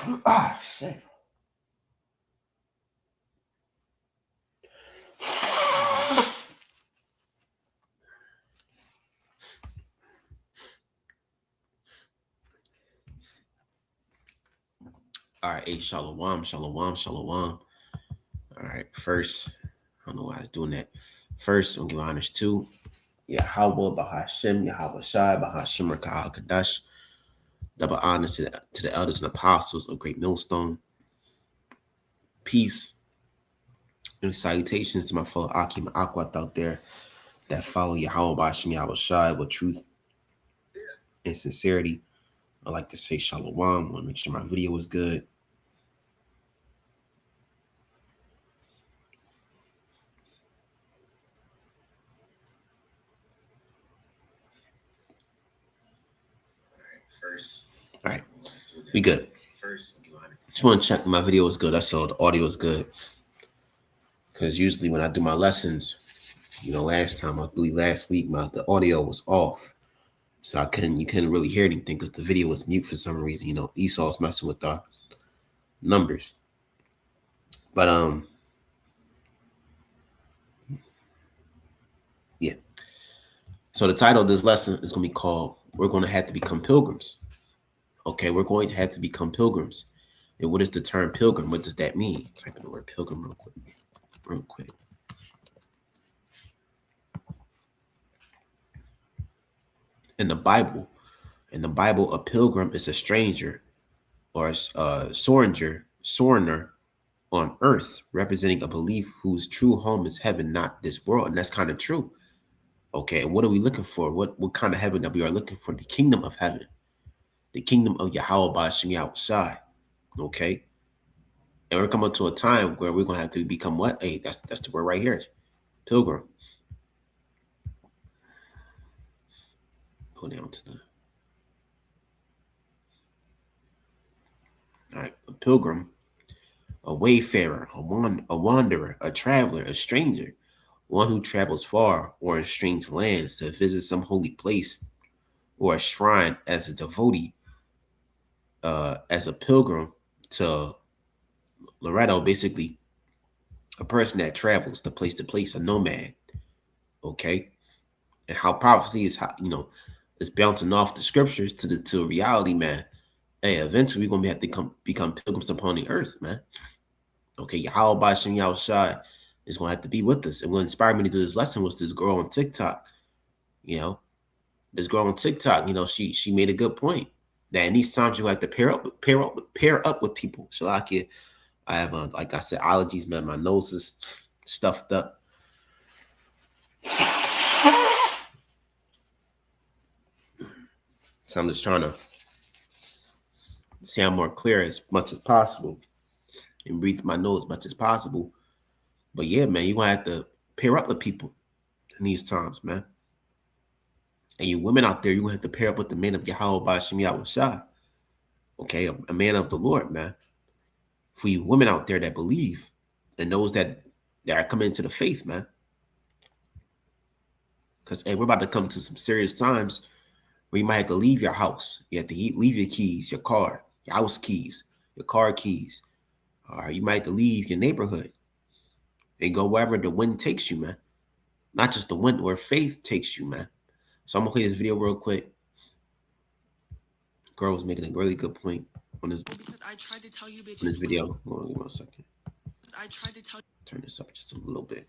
Ah, shit. All right, hey, shalom, shalom, shalom. All right, first, I don't know why I was doing that. First, I'm gonna give honors to Yahweh, Bahashem, Yahweh Shai, Bahashem, Rakah, Kadash. Double honors to the elders and apostles of Great Millstone. Peace and salutations to my fellow Akim Akwat out there that follow Yahweh, Bahashem, Yahweh Shai with truth and sincerity. I like to say shalom. I want to make sure my video was good. All right, we good. Just want to check my video is good. That's all. The audio is good. Because usually when I do my lessons, last time, I believe last week, the audio was off. So you couldn't really hear anything because the video was mute for some reason. Esau's messing with our numbers. But yeah. So the title of this lesson is going to be called "We're Going to Have to Become Pilgrims." Okay, we're going to have to become pilgrims. And what is the term pilgrim? What does that mean? Type in the word pilgrim real quick. In the Bible, a pilgrim is a stranger or a sojourner on earth, representing a belief whose true home is heaven, not this world. And that's kind of true. Okay, and what are we looking for? What kind of heaven that we are looking for? The kingdom of heaven, the kingdom of Yahweh Ba'Shem Yahushai. Okay, and we're coming to a time where we're gonna have to become what? Hey, that's the word right here, pilgrim. Go down to the. All right, a pilgrim, a wayfarer, a wanderer, a traveler, a stranger, one who travels far or in strange lands to visit some holy place or a shrine as a devotee, as a pilgrim to Loretto, basically a person that travels to place, a nomad. Okay, and how prophecy is it's bouncing off the scriptures to reality, man. Hey, eventually we're gonna have to become pilgrims upon the earth, man. Okay, Yahweh Ba'Shem Yahushai is gonna have to be with us. And what inspired me to do this lesson was this girl on TikTok. This girl on TikTok, she made a good point that in these times you have to pair up with people. So I have like I said, allergies, man. My nose is stuffed up. So I'm just trying to sound more clear as much as possible and breathe my nose as much as possible. But yeah, man, you're gonna have to pair up with people in these times, man. And you women out there, you're gonna have to pair up with the man of Yahweh Ba'Shem Yahushai. Okay, a man of the Lord, man. For you women out there that believe and those that are coming into the faith, man. Because hey, we're about to come to some serious times where you might have to leave your house. You have to leave your keys, your car, your house keys, your car keys. Or you might have to leave your neighborhood and go wherever the wind takes you, man. Not just the wind, where faith takes you, man. So I'm gonna play this video real quick. Girl was making a really good point on this. Because I tried to tell you bitches in this video. Hold on, give me a second. I tried to tell you. Turn this up just a little bit.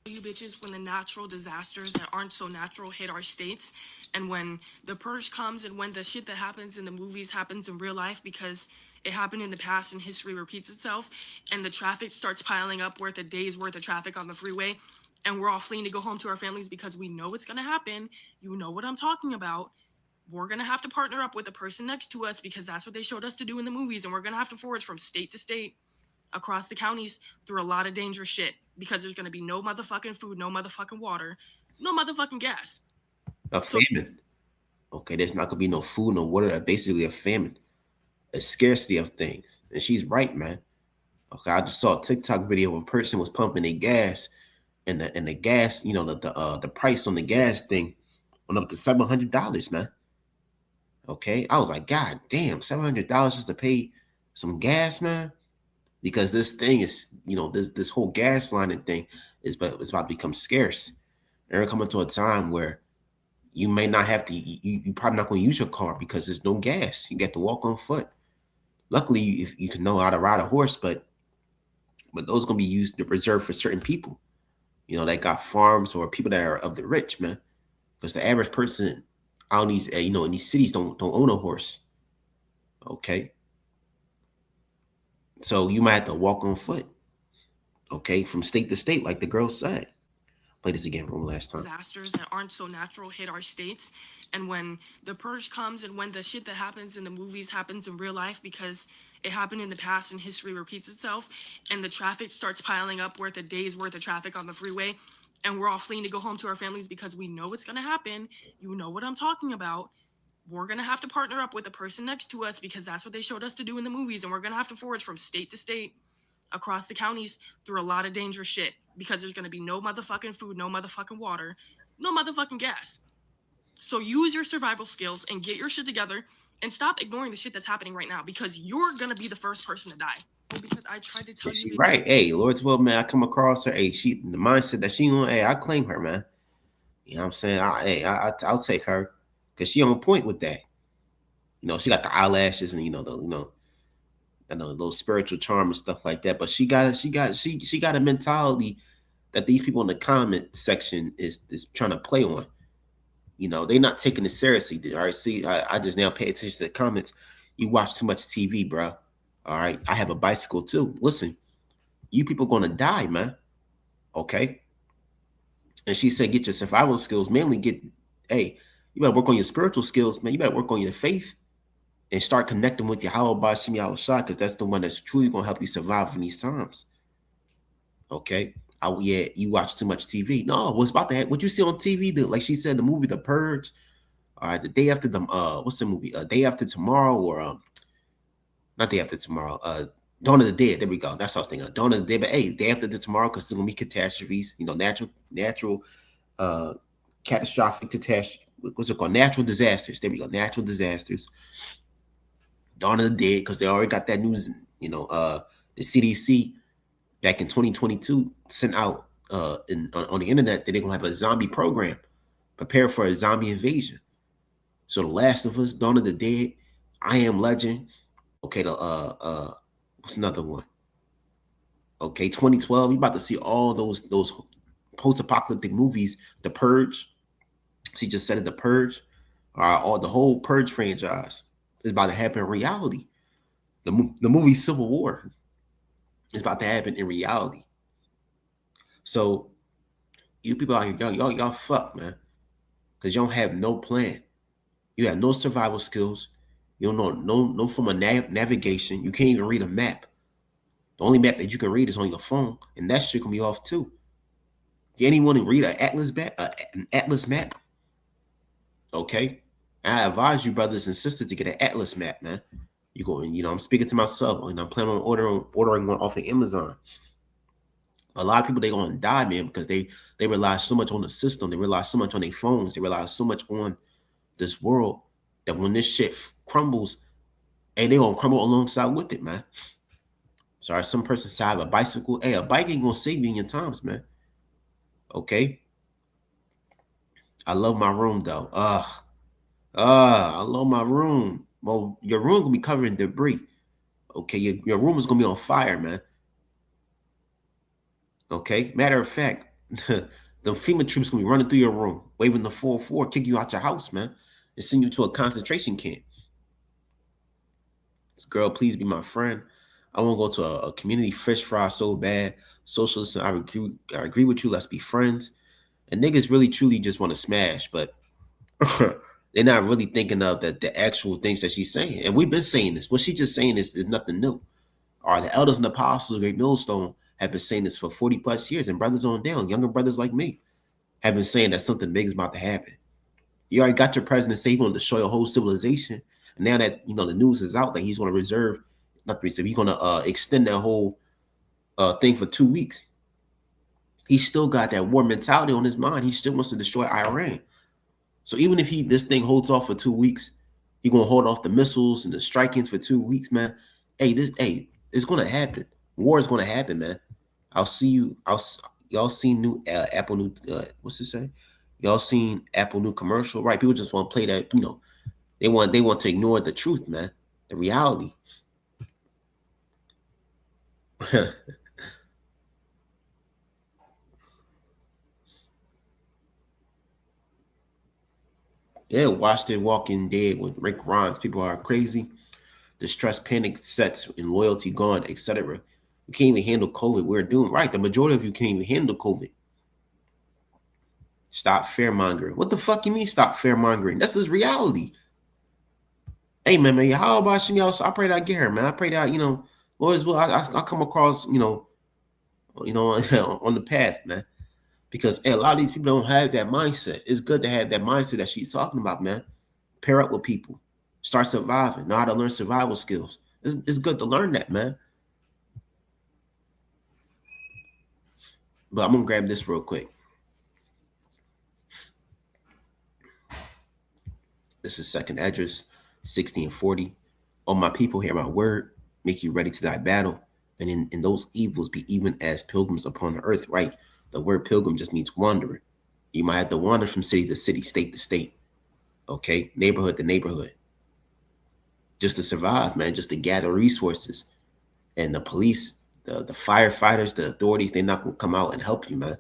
You bitches, when the natural disasters that aren't so natural hit our states, and when the purge comes, and when the shit that happens in the movies happens in real life because it happened in the past and history repeats itself, and the traffic starts piling up worth a day's worth of traffic on the freeway, and we're all fleeing to go home to our families because we know it's gonna happen. You know what I'm talking about. We're gonna have to partner up with the person next to us because that's what they showed us to do in the movies, and we're gonna have to forage from state to state across the counties through a lot of dangerous shit because there's going to be no motherfucking food, no motherfucking water, no motherfucking gas. A famine. Okay, there's not going to be no food, no water. Basically a famine, a scarcity of things. And she's right, man. Okay, I just saw a TikTok video of a person was pumping their gas, and the gas, the price on the gas thing went up to $700, man. Okay, I was like, God damn, $700 just to pay some gas, man. Because this thing is, this whole gas lining thing is about to become scarce. And we're coming to a time where you may not have to. You probably not going to use your car because there's no gas. You get to walk on foot. Luckily, if you can know how to ride a horse, but those going to be used to reserved for certain people. That got farms or people that are of the rich, man. Because the average person out in these, in these cities don't own a horse. Okay, so you might have to walk on foot. Okay, from state to state, like the girl said. Play this again from last time. Disasters that aren't so natural hit our states, and when the purge comes and when the shit that happens in the movies happens in real life because it happened in the past and history repeats itself, and the traffic starts piling up worth a day's worth of traffic on the freeway, and we're all fleeing to go home to our families because we know it's going to happen. You know what I'm talking about. We're going to have to partner up with the person next to us because that's what they showed us to do in the movies, and we're going to have to forage from state to state across the counties through a lot of dangerous shit because there's going to be no motherfucking food, no motherfucking water, no motherfucking gas. So use your survival skills and get your shit together and stop ignoring the shit that's happening right now because you're going to be the first person to die. Because I tried to tell Is she you. right? Hey, Lord's will, man. I come across her. Hey, she the mindset that she on. Hey, I claim her, man. You know what I'm saying? I'll take her because she on point with that. She got the eyelashes and I know, a little spiritual charm and stuff like that. But she got a mentality that these people in the comment section is trying to play on. They're not taking it seriously. All right, see, I just now pay attention to the comments. You watch too much TV, bro. All right, I have a bicycle too. Listen, you people gonna die, man. Okay. And she said, get your survival skills. Mainly hey, you better work on your spiritual skills, man. You better work on your faith and start connecting with your How about Shimi Shot, because that's the one that's truly gonna help you survive in these times. Okay. Oh yeah, you watch too much TV. No, what's about to happen? What you see on TV? Like she said, the movie The Purge. All right, the day after the what's the movie? Day After Tomorrow, or not Day After Tomorrow. Dawn of the Dead. There we go. That's what I was thinking of. Dawn of the Dead. But hey, Day After the Tomorrow, because there's gonna be catastrophes. Natural, uh, catastrophic catastrophe. What's it called? Natural disasters. There we go. Natural disasters. Dawn of the Dead, because they already got that news. The CDC back in 2022 sent out on the internet that they're gonna have a zombie program, prepare for a zombie invasion. So The Last of Us, Dawn of the Dead, I Am Legend. Okay, the what's another one? Okay, 2012. You about to see all those post-apocalyptic movies. The Purge. She just said it. The Purge. All the whole Purge franchise is about to happen in reality. The movie Civil War is about to happen in reality. So you people out here, y'all fuck, man, because you don't have no plan. You have no survival skills. You don't know no form of navigation. You can't even read a map. The only map that you can read is on your phone, and that shit can be off too. Can anyone read an atlas map? Okay, I advise you, brothers and sisters, to get an atlas map, man. You go, I'm speaking to myself, and I'm planning on ordering one off of Amazon. A lot of people, they gonna die, man, because they rely so much on the system. They rely so much on their phones. They rely so much on this world that when this shit crumbles, hey, they gonna crumble alongside with it, man. Sorry, some person said I have a bicycle. Hey, a bike ain't gonna save you in your times, man. Okay. I love my room though. I love my room. Well, your room gonna be covered in debris. Okay, your room is gonna be on fire, man. Okay. Matter of fact, the FEMA troops gonna be running through your room, waving the 4-4, kick you out your house, man, and send you to a concentration camp. This girl, please be my friend. I want to go to a community fish fry so bad. Socialist, I agree with you. Let's be friends. And niggas really truly just want to smash, but they're not really thinking of the actual things that she's saying. And we've been saying this. What she's just saying is nothing new. The elders and apostles of Great Millstone have been saying this for 40 plus years, and brothers on down, younger brothers like me, have been saying that something big is about to happen. You already got your president say he's going to destroy a whole civilization. And now that the news is out that he's going to he's going to extend that whole thing for 2 weeks. He still got that war mentality on his mind. He still wants to destroy Iran. So even if this thing holds off for 2 weeks, He gonna hold off the missiles and the strikings for 2 weeks, man. It's gonna happen. War is gonna happen, man. I'll see you. Y'all seen new Apple new what's it say? Y'all seen Apple new commercial, right? People just want to play that. They want to ignore the truth, man. The reality. Yeah, watched it Walking Dead with Rick Grimes. People are crazy. Distress, panic sets, and loyalty gone, etc. You can't even handle COVID. We're doomed. Right. The majority of you can't even handle COVID. Stop fear mongering. What the fuck you mean stop fear mongering? That's his reality. Hey man, how about you? I pray that I get her, man. I pray that, Lord as well. I come across, on the path, man. Because a lot of these people don't have that mindset. It's good to have that mindset that she's talking about, man. Pair up with people. Start surviving. Know how to learn survival skills. It's good to learn that, man. But I'm gonna grab this real quick. This is second address, 60 and 40. Oh, my people, hear my word, make you ready to die battle. And in those evils be even as pilgrims upon the earth, right? The word pilgrim just means wanderer. You might have to wander from city to city, state to state, okay? Neighborhood to neighborhood. Just to survive, man, just to gather resources. And the police, the firefighters, the authorities, they're not gonna come out and help you, man.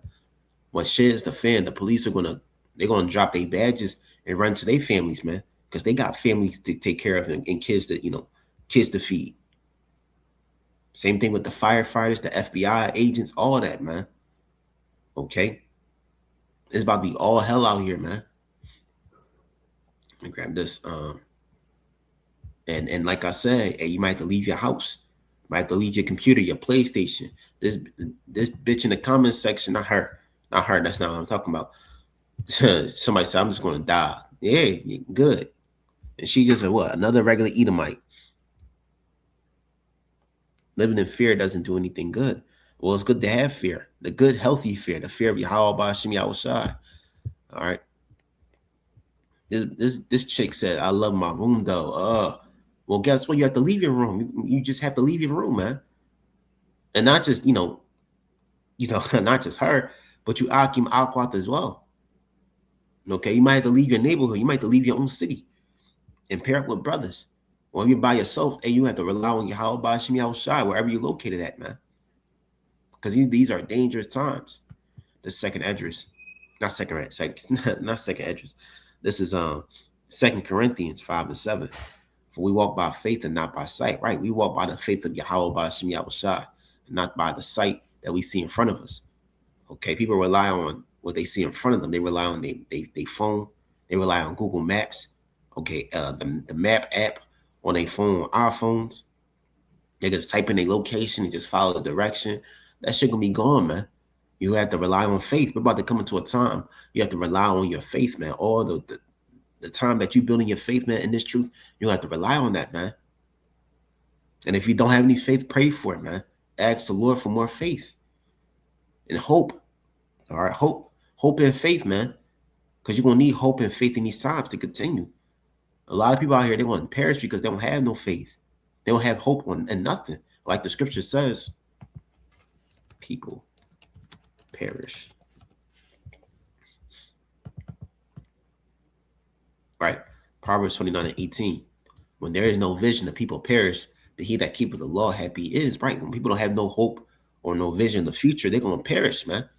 When shit is the fan, the police they're gonna drop their badges and run to their families, man, because they got families to take care of and kids to feed. Same thing with the firefighters, the FBI agents, all of that, man. Okay, it's about to be all hell out here, man. Let me grab this. And like I said, hey, you might have to leave your house, you might have to leave your computer, your PlayStation. This bitch in the comment section, not her. That's not what I'm talking about. Somebody said, I'm just going to die. Yeah, good. And she just said, what? Another regular Edomite. Living in fear doesn't do anything good. Well, it's good to have fear. The good, healthy fear. The fear of Yahweh Bashim Yahushai. All right. This chick said, I love my room, though. Well, guess what? You have to leave your room. You just have to leave your room, man. And not just, not just her, but you Akim Alquat as well. Okay, you might have to leave your neighborhood. You might have to leave your own city and pair up with brothers. Or if you're by yourself, and you have to rely on Yahweh Bashim Yahushai, wherever you're located at, man. Because these are dangerous times. The second address, not second address. This is 2 Corinthians 5-7. For we walk by faith and not by sight, right? We walk by the faith of Yahweh Bashim Yahushai, and not by the sight that we see in front of us. Okay, people rely on what they see in front of them. They rely on they phone. They rely on Google Maps. Okay, the map app on their phone, on our phones. They just type in their location and just follow the direction. That shit gonna be gone, man. You have to rely on faith. We're about to come into a time you have to rely on your faith, man. All the time that you building your faith, man, in this truth, you have to rely on that, man. And if you don't have any faith, pray for it, man. Ask the Lord for more faith and hope. All right, hope and faith, man, because you're gonna need hope and faith in these times to continue. A lot of people out here, they want to perish because they don't have no faith. They don't have hope and nothing. Like the scripture says, people perish. Right. Proverbs 29:18. When there is no vision, the people perish. But he that keepeth the law, happy is. Right. When people don't have no hope or no vision in the future, they're gonna perish, man.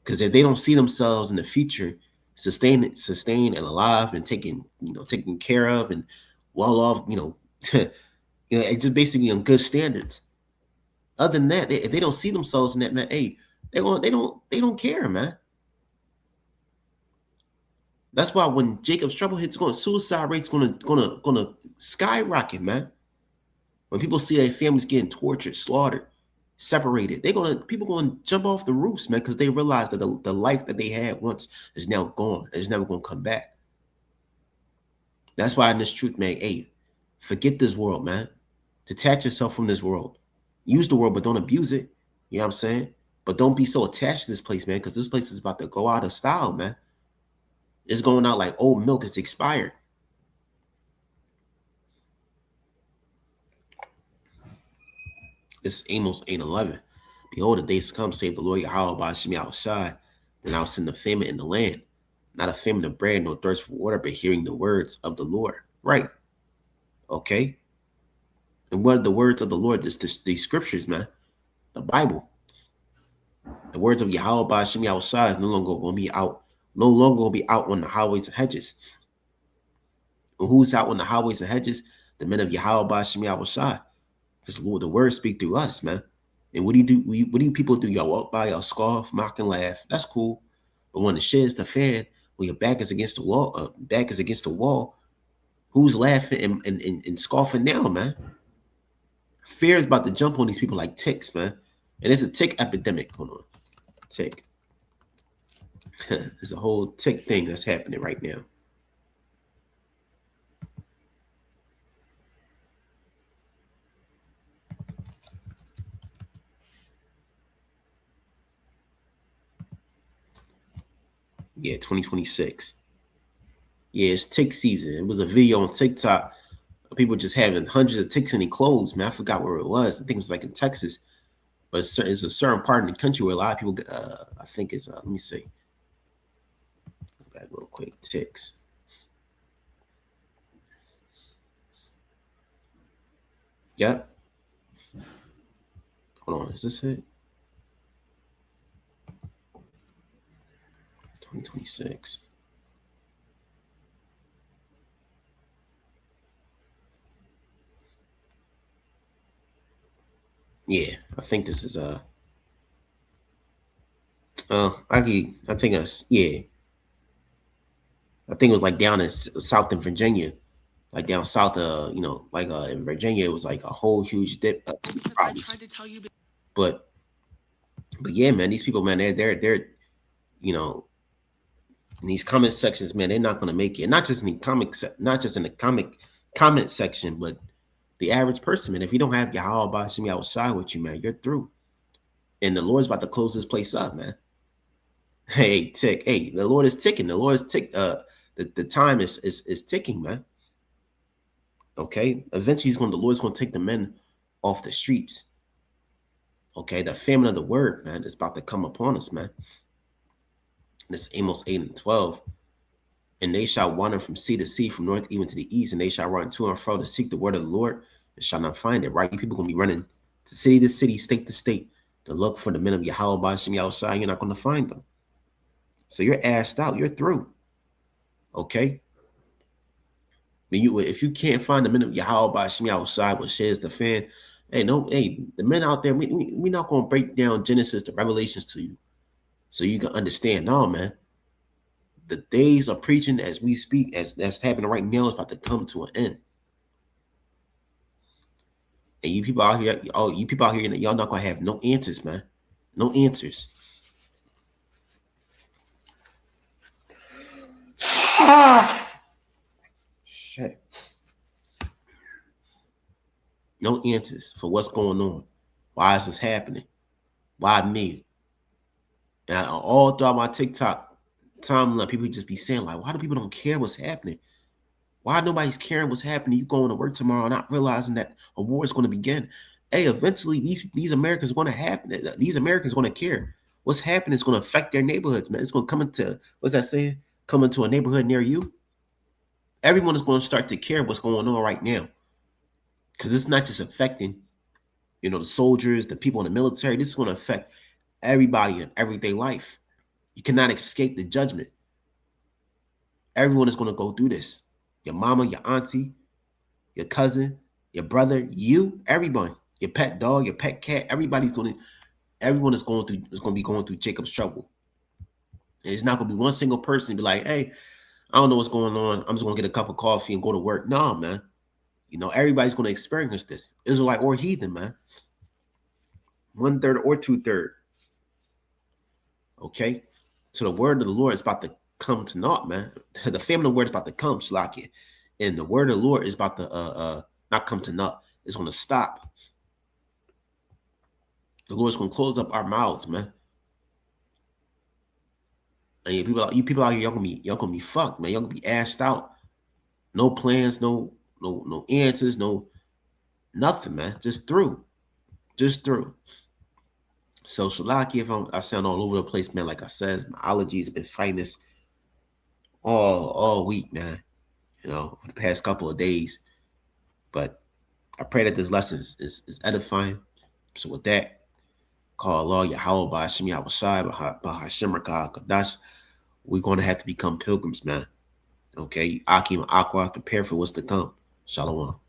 Because if they don't see themselves in the future sustained and alive and taken care of and well off, just basically on good standards. Other than that, if they don't see themselves in that, man, hey, they don't care, man. That's why when Jacob's trouble hits, suicide rate's gonna skyrocket, man. When people see their families getting tortured, slaughtered, separated, people gonna jump off the roofs, man, because they realize that the life that they had once is now gone. It's never gonna come back. That's why in this truth, man, hey, forget this world, man. Detach yourself from this world. Use the world, but don't abuse it. You know what I'm saying? But don't be so attached to this place, man, because this place is about to go out of style, man. It's going out like old milk. It's expired. It's Amos 8:11. Behold, the days come, save the Lord Yahweh by Shemi outside. Then I'll send a famine in the land. Not a famine of bread, nor thirst for water, but hearing the words of the Lord. Right. Okay. And what are the words of the Lord? These scriptures, man. The Bible. The words of Yahweh by Shemi outside is no longer going to be out. No longer going to be out on the highways and hedges. And who's out on the highways and hedges? The men of Yahweh by Shemi outside. Because Lord, the words speak through us, man. And what do you do? What do you people do? Y'all walk by, y'all scoff, mock, and laugh. That's cool. But when the shit is the fan, when your back is against the wall, who's laughing and scoffing now, man? Fear is about to jump on these people like ticks, man. And it's a tick epidemic. Hold on. Tick. There's a whole tick thing that's happening right now. Yeah, 2026. Yeah, it's tick season. It was a video on TikTok. People just having hundreds of ticks in their clothes, man. I forgot where it was. I think it was like in Texas. But it's a certain part in the country where a lot of people, I think it's, let me see. Go back real quick. Ticks. Yep. Hold on. Is this it? 2026. Yeah, I think this is I think that's yeah. I think it was like down in south in Virginia, like down south like in Virginia it was like a whole huge dip Because I problem. tried to tell you. But yeah, man, these people, man, they're you know, in these comment sections, man, they're not gonna make it. Not just in the not just in the comment section, but the average person, man. If you don't have Yahweh Bashimi outside with you, man, you're through. And the Lord's about to close this place up, man. Hey, tick. Hey, the Lord is ticking. The Lord is tick. The time is ticking, man. Okay. Eventually, the Lord's going to take the men off the streets. Okay. The famine of the word, man, is about to come upon us, man. This is Amos 8:12. And they shall wander from sea to sea, from north even to the east, and they shall run to and fro to seek the word of the Lord and shall not find it. Right? You people gonna be running to city, state to state to look for the men of Yahweh Bashim outside. You're not gonna find them. So you're assed out. You're through. Okay. If you can't find the men of Yahweh Bashim outside, what shares the fan, hey, the men out there, we not gonna break down Genesis to Revelations to you, so you can understand. No, man. The days of preaching as we speak, as that's happening right now, is about to come to an end. And you people out here, y'all not gonna have no answers, man. No answers. Shit. No answers for what's going on. Why is this happening? Why me? And all throughout my TikTok timeline, people just be saying, like, why do people don't care what's happening? Why nobody's caring what's happening? You going to work tomorrow, not realizing that a war is going to begin. Hey, eventually these Americans are going to happen. These Americans are going to care. What's happening is going to affect their neighborhoods, man. It's going to come into, what's that saying? Come into a neighborhood near you. Everyone is going to start to care what's going on right now. Because it's not just affecting, the soldiers, the people in the military. This is going to affect everybody in everyday life. You cannot escape the judgment. Everyone is going to go through this. Your mama, your auntie, your cousin, your brother, you, everyone, your pet dog, your pet cat, everyone is going to be going through Jacob's trouble. And it's not going to be one single person be like, hey, I don't know what's going on. I'm just going to get a cup of coffee and go to work. No, man. Everybody's going to experience this. Israelite or heathen, man. 1/3 or 2/3. Okay. So the word of the Lord is about to come to naught, man. The famine of the word is about to come, Shalaki. And the word of the Lord is about to not come to naught. It's going to stop. The Lord's going to close up our mouths, man. And you people out here, y'all gonna be fucked, man. Y'all gonna be assed out. No plans, no answers, no nothing, man. Just through. just through. So Shalaki, if I sound all over the place, man, like I said, my allergies have been fighting this all week, man. You know, for the past couple of days. But I pray that this lesson is edifying. So with that, call Allah Yahweh by Hashem Yahushai by Hashem Rakah Kadash. We're going to have to become pilgrims, man. Okay, Akim Aqua, prepare for what's to come. Shalom.